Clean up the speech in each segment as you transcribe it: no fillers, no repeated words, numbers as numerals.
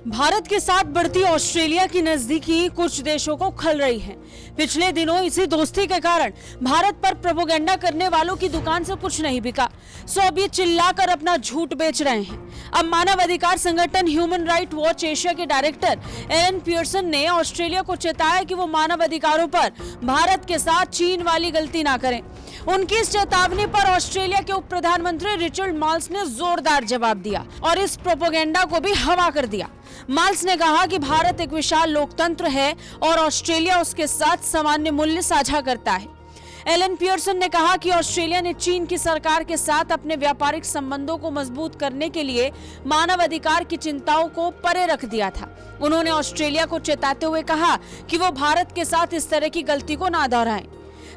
भारत के साथ बढ़ती ऑस्ट्रेलिया की नजदीकी कुछ देशों को खल रही है। पिछले दिनों इसी दोस्ती के कारण भारत पर प्रोपेगेंडा करने वालों की दुकान से कुछ नहीं बिका, सो अब ये चिल्लाकर अपना झूठ बेच रहे हैं। अब मानव अधिकार संगठन ह्यूमन राइट वॉच एशिया के डायरेक्टर एलन पियर्सन ने ऑस्ट्रेलिया को चेताया कि वो मानव अधिकारों पर भारत के साथ चीन वाली गलती ना करें। उनकी इस चेतावनी पर ऑस्ट्रेलिया के उप प्रधानमंत्री रिचर्ड मार्ल्स ने जोरदार जवाब दिया और इस प्रोपेगेंडा को भी हवा कर दिया। मार्ल्स ने कहा कि भारत एक विशाल लोकतंत्र है और ऑस्ट्रेलिया उसके साथ सामान्य मूल्य साझा करता है। एलन पियर्सन ने कहा कि ऑस्ट्रेलिया ने चीन की सरकार के साथ अपने व्यापारिक संबंधों को मजबूत करने के लिए मानव अधिकार की चिंताओं को परे रख दिया था। उन्होंने ऑस्ट्रेलिया को चेताते हुए कहा कि वो भारत के साथ इस तरह की गलती को ना दोहराएं।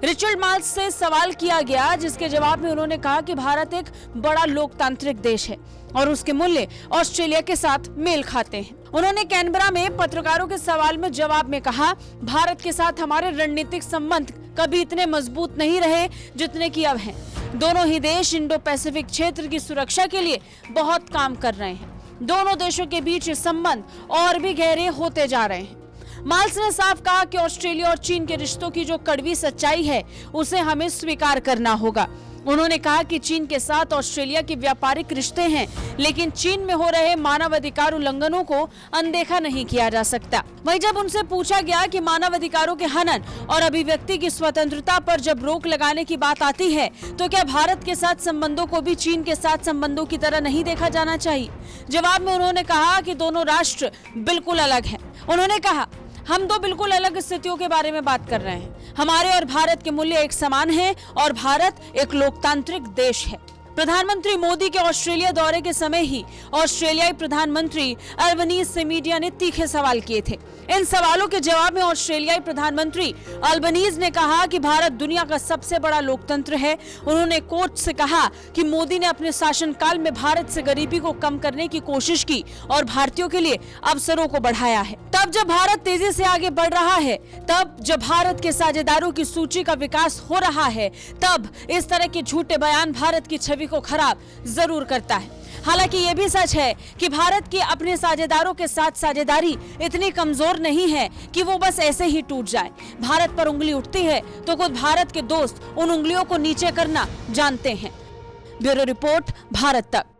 रिचर्ड मार्ल्स से सवाल किया गया, जिसके जवाब में उन्होंने कहा कि भारत एक बड़ा लोकतांत्रिक देश है और उसके मूल्य ऑस्ट्रेलिया के साथ मेल खाते हैं। उन्होंने कैनबरा में पत्रकारों के सवाल में जवाब में कहा, भारत के साथ हमारे रणनीतिक संबंध कभी इतने मजबूत नहीं रहे जितने कि अब हैं। दोनों ही देश इंडो पैसिफिक क्षेत्र की सुरक्षा के लिए बहुत काम कर रहे हैं। दोनों देशों के बीच ये संबंध और भी गहरे होते जा रहे हैं। मार्ल्स ने साफ कहा कि ऑस्ट्रेलिया और चीन के रिश्तों की जो कड़वी सच्चाई है उसे हमें स्वीकार करना होगा। उन्होंने कहा कि चीन के साथ ऑस्ट्रेलिया के व्यापारिक रिश्ते हैं, लेकिन चीन में हो रहे मानव अधिकार उल्लंघनों को अनदेखा नहीं किया जा सकता। वहीं जब उनसे पूछा गया कि मानव अधिकारों के हनन और अभिव्यक्ति की स्वतंत्रता पर जब रोक लगाने की बात आती है तो क्या भारत के साथ संबंधों को भी चीन के साथ संबंधों की तरह नहीं देखा जाना चाहिए? जवाब में उन्होंने कहा कि दोनों राष्ट्र बिल्कुल अलग हैं। उन्होंने कहा, हम दो बिल्कुल अलग स्थितियों के बारे में बात कर रहे हैं। हमारे और भारत के मूल्य एक समान हैं और भारत एक लोकतांत्रिक देश है। प्रधानमंत्री मोदी के ऑस्ट्रेलिया दौरे के समय ही ऑस्ट्रेलियाई प्रधानमंत्री अल्बनीज से मीडिया ने तीखे सवाल किए थे। इन सवालों के जवाब में ऑस्ट्रेलियाई प्रधानमंत्री अल्बनीज ने कहा कि भारत दुनिया का सबसे बड़ा लोकतंत्र है। उन्होंने कोच से कहा कि मोदी ने अपने शासनकाल में भारत से गरीबी को कम करने की कोशिश की और भारतीयों के लिए अवसरों को बढ़ाया है। तब जब भारत तेजी से आगे बढ़ रहा है, तब जब भारत के साझेदारों की सूची का विकास हो रहा है, तब इस तरह के झूठे बयान भारत की छवि को खराब जरूर करता है। हालांकि ये भी सच है कि भारत की अपने साझेदारों के साथ साझेदारी इतनी कमजोर नहीं है कि वो बस ऐसे ही टूट जाए। भारत पर उंगली उठती है तो खुद भारत के दोस्त उन उंगलियों को नीचे करना जानते हैं। ब्यूरो रिपोर्ट, भारत तक।